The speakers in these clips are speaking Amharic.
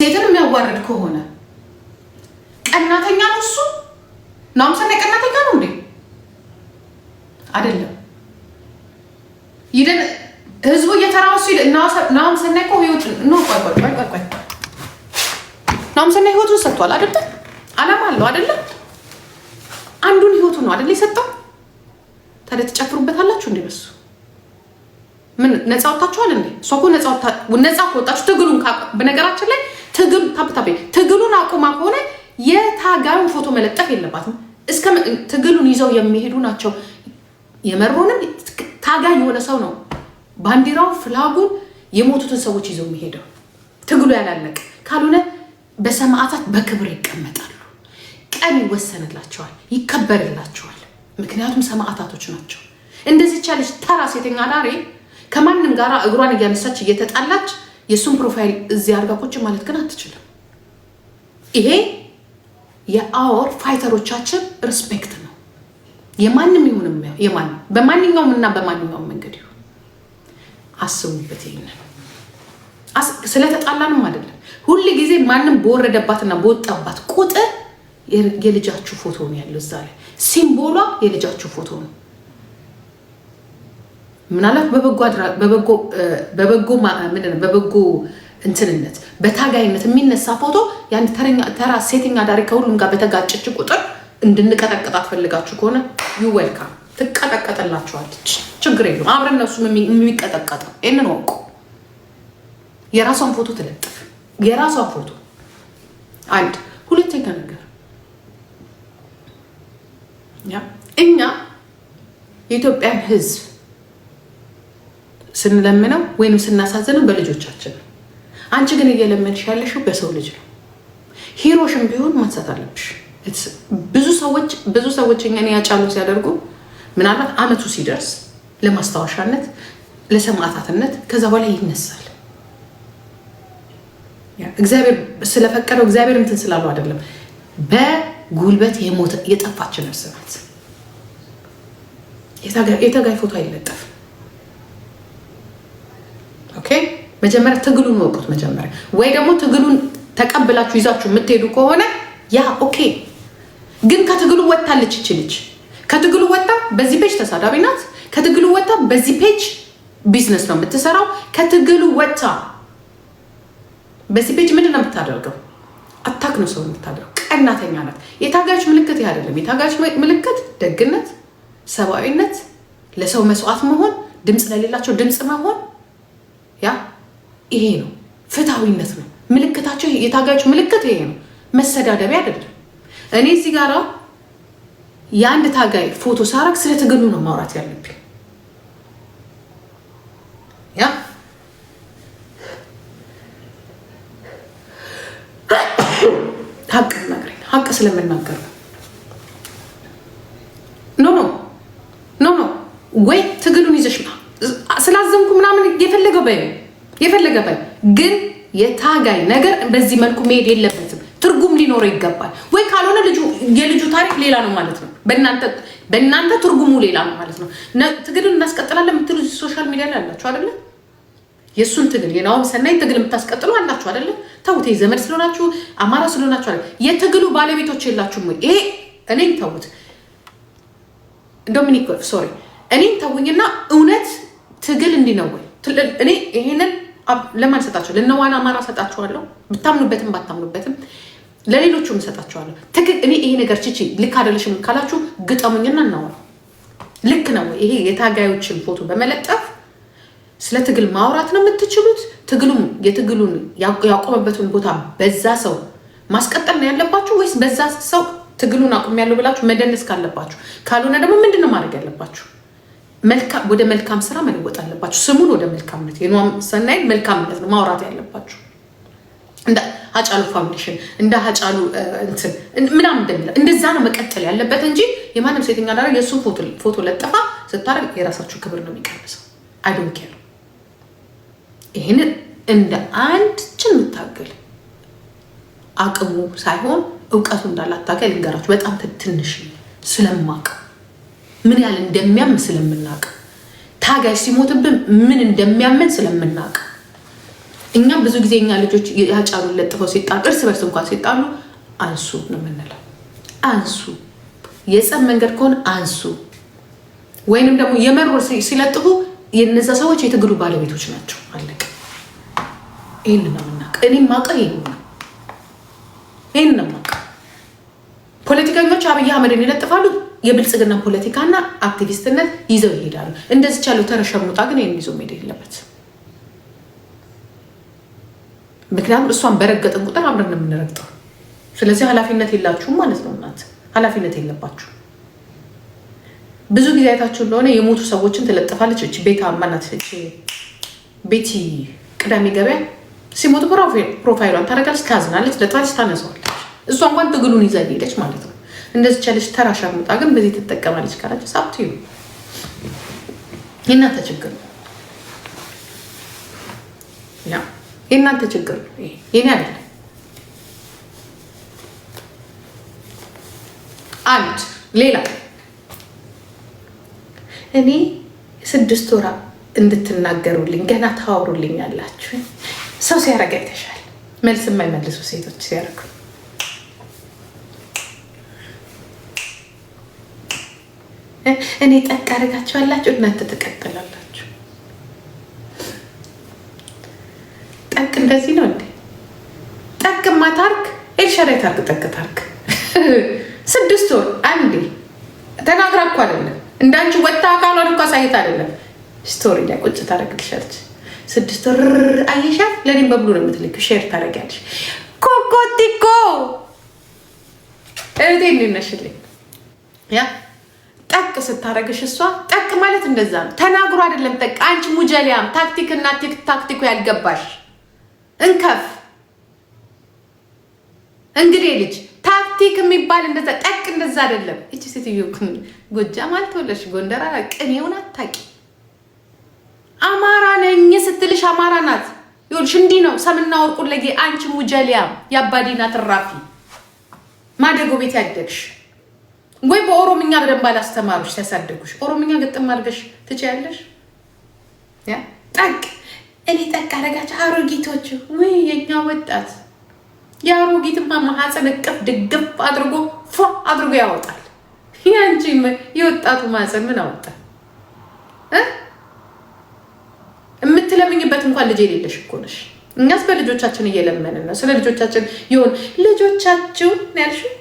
ሴትን የሚያዋርድ ከሆነ ቀናተኛ ነው እሱ። ናም ሰናይ ቀናተኛ ነው እንዴ? አይደለም። ይደን ህዝቡ እየተራወሱ ናም ሰናይ እኮ ህይወት ነው። ቆይ ናም ሰናይ ህይወቱን ሰጥቷል አይደል? አላማ አለው አይደል? አንዱን ህይወቱን ነው አይደል የሰጠው? ታዲያ ትጨፍሩበታላችሁ እንዴ? በሱ ምን ነፃ ወጣችኋል እንዴ? ሶኮ ነፃ ወጣችሁ ትግሉን በነገራችን ላይ ትግሉን አቁማ ከሆነ የታጋዩን ፎቶ መለጠፍ የለባትም። እስከ ትግሉን ይዘው የሚሄዱ ናቸው። የመሮንን ታጋይ የሆነ ሰው ነው ባንዲራው ፍላጉን የሞቱትን ሰዎች ይዘው የሚሄደው። ትግሉ ያላለቀ ካልሆነ በሰማዕታት በክብር ይቀመጣሉ። ቀን ይወሰንላቸዋል፣ ይከበርላቸዋል። ምክንያቱም ሰማዕታቶች ናቸው። እንደዚህ ቻለች ተራ ሴተኛ ዳሬ ከማንም ጋር እግሯን እያነሳች እየተጣላች የሱን ፕሮፋይል እዚህ አድርጋ ቁጭ ማለት ግን አትችልም። ይሄ የአወር ፋይተሮቻችን ሪስፔክት ነው። የማንም ይሁንም የማንም በማንኛውም እና በማንኛውም መንገድ ይሁን አስቡበት። ይሄንን ስለተጣላንም አይደለም። ሁሉ ጊዜ ማንም በወረደባትና በወጣባት ቁጥር የልጃችሁ ፎቶ ነው ያለው እዛ ላይ። ሲምቦሏ የልጃችሁ ፎቶ ነው። ምናልባት በበጎ እንትንነት በታጋይነት የሚነሳ ፎቶ ያን ተራ ሴተኛ ዳሪ ከሁሉም ጋር በተጋጨች ቁጥር እንድንቀጠቅጣት ፈልጋችሁ ከሆነ ዩ ዌልካም፣ ትቀጠቀጥላችኋለች። ችግር የለም። አብረን እነሱም የሚቀጠቀጠው ይህንን ወቁ። የራሷን ፎቶ ትለጥፍ፣ የራሷን ፎቶ አንድ። ሁለተኛ ነገር እኛ የኢትዮጵያን ሕዝብ ስንለምነው ወይም ስናሳዝነው በልጆቻችን ነው። አንቺ ግን እየለመንሽ ያለሽው በሰው ልጅ ነው። ሂሮሽም ቢሆን ማንሳት አለብሽ። ብዙ ሰዎች እኛን ያጫሉ ሲያደርጉ ምናልባት አመቱ ሲደርስ ለማስታወሻነት ለሰማዕታትነት ከዛ በኋላ ይነሳል። እግዚአብሔር ስለፈቀደው እግዚአብሔር እንትን ስላለው አይደለም። በጉልበት የጠፋች ነፍስ ናት። የተጋይ ፎቶ አይለጠፍም። ኦኬ፣ መጀመሪያ ትግሉን ወቁት። መጀመሪያ ወይ ደግሞ ትግሉን ተቀብላችሁ ይዛችሁ የምትሄዱ ከሆነ ያ ኦኬ። ግን ከትግሉ ወጣለች እቺ ልጅ። ከትግሉ ወጣ በዚህ ፔጅ ተሳዳቢ ናት። ከትግሉ ወጣ በዚህ ፔጅ ቢዝነስ ነው የምትሰራው። ከትግሉ ወጣ በዚህ ፔጅ ምንድን ነው የምታደርገው? አታክ ነው ሰው የምታደርገው። ቀናተኛ ናት። የታጋዮች ምልክት ይሄ አይደለም። የታጋዮች ምልክት ደግነት፣ ሰብአዊነት፣ ለሰው መስዋዕት መሆን፣ ድምፅ ለሌላቸው ድምፅ መሆን፣ ያ ይሄ ነው። ፍትሃዊነት ነው ምልክታቸው። የታጋዮች ምልክት ይሄ ነው። መሰዳደቢያ አይደለም። እኔ እዚህ ጋር የአንድ ታጋይ ፎቶ ሳረግ ስለ ትግሉ ነው ማውራት ያለብኝ። ያ ሀቅ ነገር ሀቅ ስለምናገር ኖ ወይ ትግሉን ይዘሽ ስላዘንኩ ምናምን የፈለገ በይ ግን የታጋይ ነገር በዚህ መልኩ መሄድ የለበትም። ትርጉም ሊኖረው ይገባል። ወይ ካልሆነ የልጁ ታሪክ ሌላ ነው ማለት ነው። በእናንተ ትርጉሙ ሌላ ነው ማለት ነው። ትግልን እናስቀጥላለን የምትሉ ሶሻል ሚዲያ ላይ አላችሁ አይደለ? የእሱን ትግል የናሁም ሰናይ ትግል የምታስቀጥሉ አላችሁ አይደለ? ተውት። ዘመድ ስለሆናችሁ አማራ ስለሆናችሁ አይደለ? የትግሉ ባለቤቶች የላችሁም ወይ? ይሄ እኔን ተውት። ዶሚኒክ ሶሪ፣ እኔን ተውኝና እውነት ትግል እንዲነወይ እኔ ይሄንን ለማን ሰጣቸው? ለነዋና አማራ ሰጣቸዋለሁ። ብታምኑበትም ባታምኑበትም ለሌሎቹም ሰጣቸዋለሁ። እኔ ይሄ ነገር ቺቺ ልክ አይደለሽም ካላችሁ ግጠሙኝና እናወራው። ልክ ነው ይሄ የታጋዮችን ፎቶ በመለጠፍ ስለ ትግል ማውራት ነው የምትችሉት? የትግሉን ያቆመበትን ቦታ በዛ ሰው ማስቀጠል ነው ያለባችሁ ወይስ በዛ ሰው ትግሉን አቁሜያለሁ ብላችሁ መደነስ ካለባችሁ? ካልሆነ ደግሞ ምንድነው ማድረግ ያለባችሁ? ወደ መልካም ስራ መለወጥ አለባችሁ። ስሙን ወደ መልካምነት የናሁም ሰናይ መልካምነት ነው ማውራት ያለባችሁ። እንደ ሀጫሉ ፋውንዴሽን እንደ ሀጫሉ እንትን ምናምን እንደሚለው እንደዛ ነው መቀጠል ያለበት እንጂ የማንም ሴተኛ ዳራ የእሱን ፎቶ ለጥፋ ስታደርግ የራሳችሁ ክብር ነው የሚቀንሰው። አይ ዶንት ኬር። ይህንን እንደ አንድ የምታገል አቅሙ ሳይሆን እውቀቱ እንዳላታገል ልንገራችሁ። በጣም ትንሽ ስለማቅ ምን ያህል እንደሚያም ስለምናቅ ታጋይ ሲሞትብን ምን እንደሚያመን ስለምናቅ እኛ ብዙ ጊዜ እኛ ልጆች ያጫሉን ለጥፈው ሲጣሉ እርስ በርስ እንኳን ሲጣሉ አንሱ ነው የምንለው። አንሱ የጸብ መንገድ ከሆነ አንሱ። ወይንም ደግሞ የመሮር ሲለጥፉ የነዛ ሰዎች የትግሉ ባለቤቶች ናቸው። አለቀ። ይሄን ነው የምናውቀው። እኔም ማውቀው ይሄን ነው የማውቀው። ፖለቲከኞች አብይ አህመድን ይለጥፋሉ። የብልጽግና ፖለቲካና አክቲቪስትነት ይዘው ይሄዳሉ። እንደዚህ ያለው ተረሸሙጣ ግን ይሄን ይዞ መሄድ የለበት። ምክንያቱም እሷን በረገጥን ቁጥር አብረን ነው የምንረግጠው። ስለዚህ ኃላፊነት የላችሁም ማለት ነው። እናንተ ኃላፊነት የለባችሁ። ብዙ ጊዜ አይታችሁ እንደሆነ የሞቱ ሰዎችን ትለጥፋለች። እቺ ቤታ ማናት? እቺ ቤቲ ቅዳሜ ገበያ ሲሞቱ ፕሮፋይሏን ታደርጋለች፣ ታዝናለች፣ ለጥፋለች፣ ታነሳዋለች። እሷ እንኳን ትግሉን ይዛ ሄደች ማለት ነው። እንደዚህ ቻለች ተራሻሙጣ ግን በዚህ ትጠቀማለች ካላችሁ ሳብቱ የእናንተ ችግር ነው። ያ የእናንተ ችግር ነው፣ የኔ አይደለም። አንድ ሌላ እኔ 6 ወራ እንድትናገሩልኝ ገና ታወሩልኝ ያላችሁ ሰው ሲያረጋ ይተሻል። መልስ የማይመልሱ ሴቶች ሲያረጉ እኔ ጠቅ አደርጋችኋላችሁ፣ እናንተ ትቀጥላላችሁ። ጠቅ እንደዚህ ነው እንዴ? ጠቅ ማታርክ ኤልሻዳይ ታርክ ጠቅ ታርክ 6 ወር አንዴ ተናግራ እኮ አይደለም እንዳንቺ ወጣ አካሏን እኮ አሳይታ አይደለም ስቶሪ ላይ ቁጭ ታደርግልሻለች። 6 ወር አየሻት። ለኔም በብሉ ነው የምትልኪው፣ ሼር ታደርጊያለሽ። ኮኮቲኮ እዴን ነሽልኝ ያ ጠቅ ስታረግሽ እሷ ጠቅ ማለት እንደዛ ነው። ተናግሮ አይደለም ጠቅ። አንቺ ሙጀሊያም ታክቲክና ታክቲኩ ያልገባሽ እንከፍ እንግዲህ ልጅ ታክቲክ የሚባል እንደዛ ጠቅ እንደዛ አይደለም። እቺ ሴትዮ ጎጃም አልተወለድሽ ጎንደር ቅኔውን አታውቂ። አማራ ነኝ ስትልሽ አማራ ናት። ይኸውልሽ እንዲህ ነው ሰምና ወርቁን ለጌ አንቺ ሙጀሊያም ያባዲና ትራፊ ማደጎ ቤት ያደግሽ ወይ በኦሮምኛ በደንብ አላስተማሩሽ ሲያሳደጉሽ ኦሮምኛ ግጥም አድርገሽ ትችያለሽ። ያ ጠቅ እኔ ጠቅ አደረጋች አሮጊቶች ወይ የኛ ወጣት የአሮጊትማ ማህፀን እቅፍ ድግፍ አድርጎ ፏ አድርጎ ያወጣል። ያንቺ የወጣቱ ማህፀን ምን አወጣ? የምትለምኝበት እንኳን ልጅ የሌለሽ እኮ ነሽ። እኛስ በልጆቻችን እየለመንን ነው። ስለ ልጆቻችን ይሁን ልጆቻችሁን ያልሽው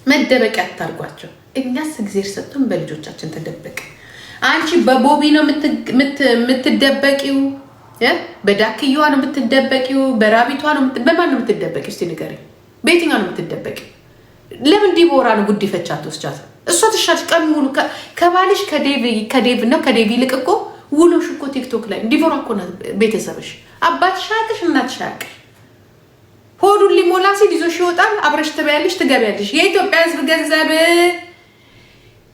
መደበቂያ አታርጓቸው። እኛስ እግዚአብሔር ሰጥቶን በልጆቻችን ተደበቀ። አንቺ በቦቢ ነው የምትደበቂው፣ በዳክየዋ ነው የምትደበቂው፣ በራቢቷ ነው በማን ነው የምትደበቂው? እስቲ ንገሪኝ። በየትኛው ነው የምትደበቂው? ለምን ዲቦራ ነው ጉዲፈቻ አትወስጃት? እሷ ትሻለች። ቀን ሙሉ ከባልሽ ከዴቭ ነው ከዴቭ ይልቅ እኮ ውሎሽ እኮ ቲክቶክ ላይ ዲቦራ እኮ ናት። ቤተሰብሽ አባትሽ አያውቅሽ፣ እናትሽ አያውቅሽ። ሆዱን ሊሞላ ሲል ይዞሽ ይወጣል። አብረሽ ትበያለሽ፣ ትገቢያለሽ። የኢትዮጵያ ሕዝብ ገንዘብ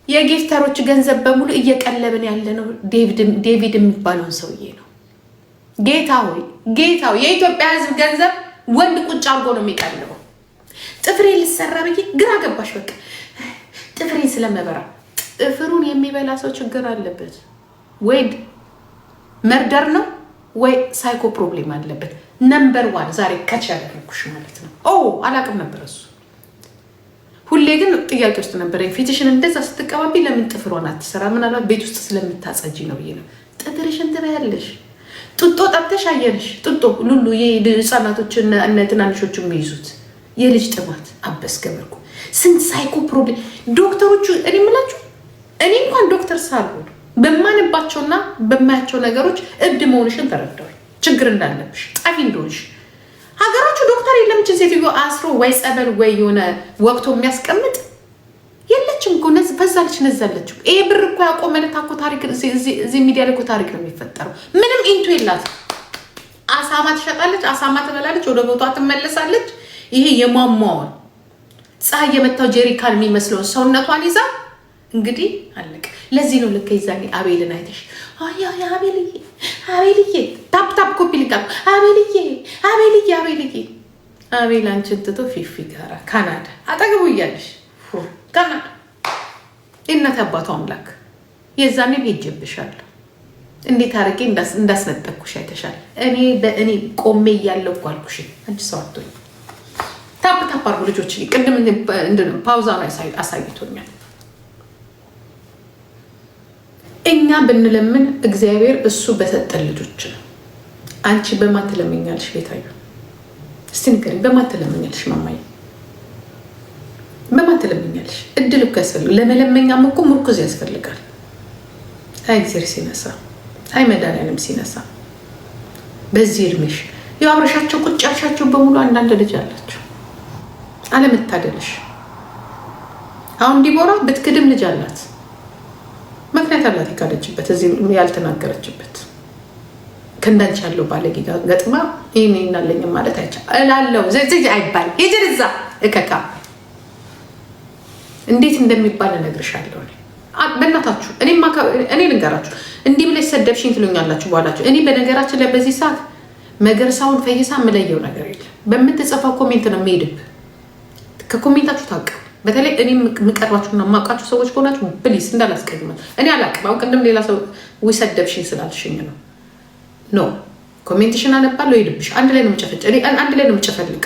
የጊፍተሮች ገንዘብ በሙሉ እየቀለብን ያለ ነው ዴቪድ የሚባለውን ሰውዬ ነው። ጌታው የኢትዮጵያ ሕዝብ ገንዘብ ወንድ ቁጭ አድርጎ ነው የሚቀልበው። ጥፍሬ ልሰራ ብዬ ግራ ገባሽ። በቃ ጥፍሬን ስለመበራ ጥፍሩን የሚበላ ሰው ችግር አለበት ወይ መርደር ነው ወይ ሳይኮ ፕሮብሌም አለበት። ነምበር 1 ዛሬ ከች ያደረኩሽ ማለት ነው። አላቅም ነበር እሱ። ሁሌ ግን ጥያቄ ውስጥ ነበረኝ። ፊትሽን እንደዛ ስትቀባቢ ለምን ጥፍሯን አትሰራ? ምናልባት ቤት ውስጥ ስለምታጸጂ ነው ብዬ ነው። ጥፍርሽን ትበያለሽ። ጡጦ ጠብተሽ አየንሽ። ጡጦ ሉሉ ህፃናቶች እነ ትናንሾቹ የሚይዙት የልጅ ጥማት አበስ ገበርኩ። ስንት ሳይኮ ፕሮብሌም ዶክተሮቹ። እኔ የምላችሁ እኔ እንኳን ዶክተር ሳልሆን በማንባቸውና በማያቸው ነገሮች እብድ መሆንሽን ተረዳሁኝ። ችግር እንዳለብሽ ጣፊ እንደሆንሽ ሀገራችሁ ዶክተር የለም። እችን ሴትዮ አስሮ ወይ ጸበል ወይ የሆነ ወቅቶ የሚያስቀምጥ የለችም እኮ በዛለች ነዛለች። ይሄ ብር እኮ ያቆመለት እኮ ታሪክ እዚህ ሚዲያ ላይ እኮ ታሪክ ነው የሚፈጠረው። ምንም ኢንቱ የላት። አሳማ ትሸጣለች፣ አሳማ ትበላለች፣ ወደ ቦታዋ ትመለሳለች። ይሄ የሟሟውን ፀሐይ የመታው ጄሪካን የሚመስለውን ሰውነቷን ይዛ እንግዲህ አለቀ። ለዚህ ነው ልክ ይዛኔ አቤልን አይተሽ አቤልዬ ታፕ ኮፒ ልቃ አቤልዬ አቤል አንቺን ትቶ ፊፊ ጋራ ካናዳ አጠገቡ እያለሽ ካናዳ የእናት አባቱ አምላክ የዛኔ ሄጄብሻለሁ። እንዴት አድርጌ እንዳስነጠቅኩሽ አይተሻል። እኔ ቆሜ እያለሁ እኮ አልኩሽ አንቺ ሰው አትሆኝ። ታፕ አድርጉ ልጆች። ቅድም ፓውዛ ነው አሳይቶኛል። እኛ ብንለምን እግዚአብሔር እሱ በሰጠን ልጆች ነው። አንቺ በማን ትለምኛለሽ? ቤታዩ እስቲ ንገሪኝ፣ በማን ትለምኛለሽ? ማማዬ በማን ትለምኛለሽ? እድል እኮ ያስፈልጋል። ለመለመኛም እኮ ምርኩዝ ያስፈልጋል። አይ እግዚአብሔር ሲነሳ፣ አይ መድኃኒዓለም ሲነሳ። በዚህ እድሜሽ ያው አብረሻቸው ቁጭ ያልሻቸው በሙሉ አንዳንድ ልጅ አላቸው። አለመታደልሽ። አሁን ዲቦራ ብትክድም ልጅ አላት። ምክንያት አላት የካደችበት፣ እዚህ ያልተናገረችበት። ከእንዳንቺ ያለው ባለጌ ጋር ገጥማ ይህን ይናለኝም ማለት አይቻ እላለሁ። ዘይ አይባል ሄጅርዛ እከካ እንዴት እንደሚባል እነግርሻለሁ። በእናታችሁ እኔ ልንገራችሁ። እንዲህ ብለሽ ሰደብሽኝ ትሉኛላችሁ በኋላችሁ። እኔ በነገራችን ላይ በዚህ ሰዓት መገርሳውን ፈይሳ የምለየው ነገር የለም። በምትጽፈው ኮሜንት ነው የምሄድብ። ከኮሜንታችሁ ታውቅ። በተለይ እኔ የምቀርባችሁና የማውቃችሁ ሰዎች ከሆናችሁ ፕሊስ እንዳላስቀይማል። እኔ አላውቅም። አሁን ቅድም ሌላ ሰው ሰደብሽኝ ስላልሽኝ ነው። ኖ ኮሜንትሽን አነባለሁ፣ ሄድብሽ። አንድ ላይ ነው የምጨፈልቅ።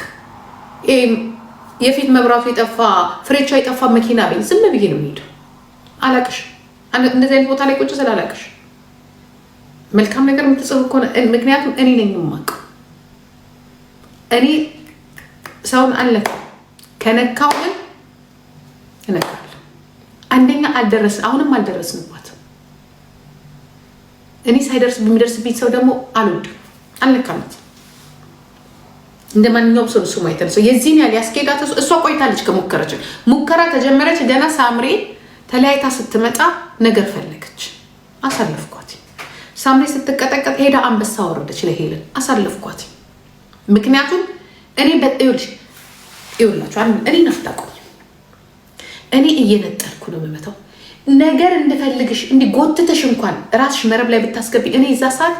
የፊት መብራቱ የጠፋ ፍሬቿ የጠፋ መኪና ቤት ዝም ብዬ ነው የምሄደው። አላቅሽ እንደዚህ አይነት ቦታ ላይ ቁጭ ስላላቅሽ መልካም ነገር የምትጽፉ ከሆነ ምክንያቱም እኔ ነኝ የማውቀው። እኔ ሰውን አለካ ከነካው ግን እነካለሁ። አንደኛ አሁንም አልደረስንባትም። እኔ ሳይደርስ በሚደርስብኝ ሰው ደግሞ አልወድም፣ አልነካለት። እንደ ማንኛውም ሰው እሱ ማይተነሰው የዚህን ያህል ያስኬዳት እሷ ቆይታለች። ከሙከረች ሙከራ ተጀመረች። ገና ሳምሬ ተለያይታ ስትመጣ ነገር ፈለገች። አሳለፍኳት። ሳምሬ ስትቀጠቀጥ ሄዳ አንበሳ ወረደች ለሄለን። አሳለፍኳት። ምክንያቱም እኔ ይኸውላችሁ እኔ ናፍታቆኝ እኔ እየነጠልኩ ነው የምመታው። ነገር እንድፈልግሽ እንዲጎትተሽ እንኳን ራስሽ መረብ ላይ ብታስገቢ እኔ እዛ ሰዓት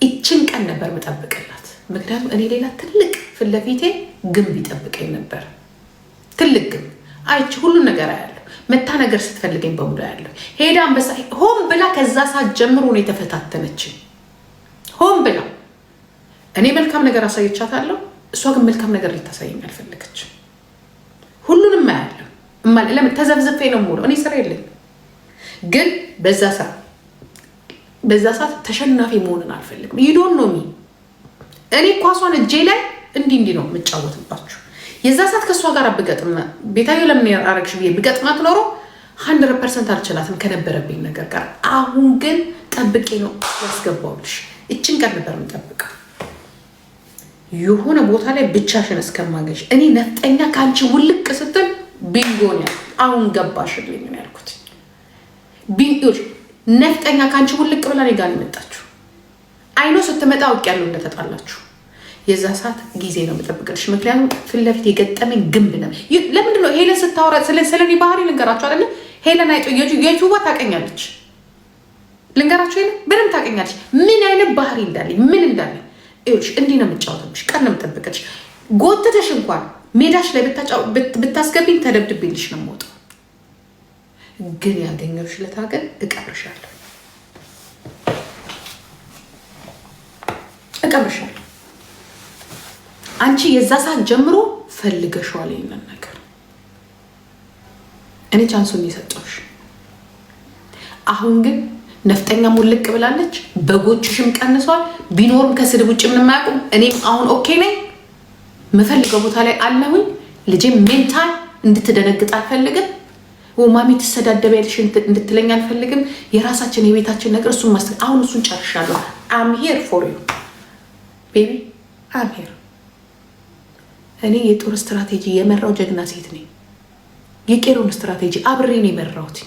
ይችን ቀን ነበር መጠብቅላት። ምክንያቱም እኔ ሌላ ትልቅ ፊት ለፊቴ ግንብ ይጠብቀኝ ነበር። ትልቅ ግንብ አይቼ ሁሉን ነገር አያለሁ። መታ ነገር ስትፈልገኝ በሙሉ ያለሁ። ሄዳ አንበሳ ሆን ብላ ከዛ ሰዓት ጀምሮ ነው የተፈታተነችኝ። ሆን ብላ እኔ መልካም ነገር አሳየቻታለሁ። እሷ ግን መልካም ነገር ልታሳየኝ አልፈለገችም። ሁሉንም አያለሁ። ለምን ተዘብዝፌ ነው የምውለው? እኔ ስራ የለኝም። ግን በዛ ሰዓት ተሸናፊ መሆንን አልፈልግም። ዩዶን ነው ሚ እኔ ኳሷን እጄ ላይ እንዲህ ነው የምጫወትባችሁ። የዛ ሰዓት ከእሷ ጋር ብገጥም ቤታዮ ለምን አረግሽ ብዬ ብገጥማት ኖሮ 100% አልችላትም ከነበረብኝ ነገር ጋር። አሁን ግን ጠብቄ ነው ያስገባውልሽ። እችን ቀን ነበር የምጠብቀው የሆነ ቦታ ላይ ብቻሽን እስከማገሽ። እኔ ነፍጠኛ ከአንቺ ውልቅ ስትል ቢንጎን አሁን ገባሽልኝ ነው ያልኩት። ቢንጎች ነፍጠኛ ከአንቺ ውልቅ ብላ እኔ ጋር መጣችሁ። አይኖ ስትመጣ አውቄያለሁ እንደተጣላችሁ። የዛ ሰዓት ጊዜ ነው የምጠብቅልሽ። ምክንያቱም ፊት ለፊት የገጠመኝ ግንብ ነው። ለምንድን ነው ሄለን ስታወራ ስለኔ ባህሪ ልንገራችሁ አይደለ? ሄለን አይጦ የዩቱባ ታውቀኛለች። ልንገራችሁ ሄለን በደንብ ታውቀኛለች። ምን አይነት ባህሪ እንዳለኝ ምን እንዳለኝ እሺ። እንዲህ ነው የምጫወተብሽ። ቀን ነው የምጠብቅልሽ። ጎትተሽ እንኳን ሜዳሽ ላይ ብታስገቢኝ ተደብድቤልሽ ነው የምወጣው። ግን ያገኘሁሽ ለታ ግን እቀብርሻለሁ። አንቺ የዛ ሰዓት ጀምሮ ፈልገሽዋል ይሄንን ነገር። እኔ ቻንሱን የሰጠሁሽ። አሁን ግን ነፍጠኛ ሙልቅ ብላለች። በጎችሽም ቀንሷል። ቢኖርም ከስድብ ውጭ ምንም አያውቁም። እኔም አሁን ኦኬ ነኝ። መፈልገው ቦታ ላይ አለሁኝ። ልጄ ሜንታል እንድትደነግጥ አልፈልግም። ማሚ ትሰዳደቢያለሽ እንድትለኝ አልፈልግም። የራሳችን የቤታችን ነገር እሱን አሁን እሱን ጨርሻለሁ። አም ሄር ፎር ዩ ቤቢ አም ሄር። እኔ የጦር ስትራቴጂ የመራው ጀግና ሴት ነኝ። የቄሮን ስትራቴጂ አብሬ ነው የመራሁት።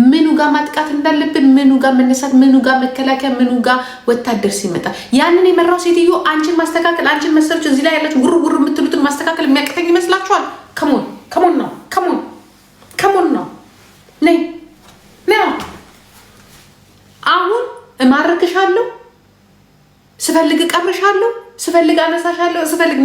ምኑ ጋር ማጥቃት እንዳለብን፣ ምኑ ጋር መነሳት፣ ምኑ ጋር መከላከያ፣ ምኑ ጋር ወታደር ሲመጣ ያንን የመራው ሴትዮ አንቺን ማስተካከል፣ አንቺን መሰሎች እዚህ ላይ ያላችሁ ጉርጉር የምትሉትን ማስተካከል የሚያቅተኝ ይመስላችኋል? ከሞን ነው ነይ አሁን እማርክሻለሁ። ስፈልግ ቀብርሻለሁ። ስፈልግ አነሳሻለሁ። ስፈልግ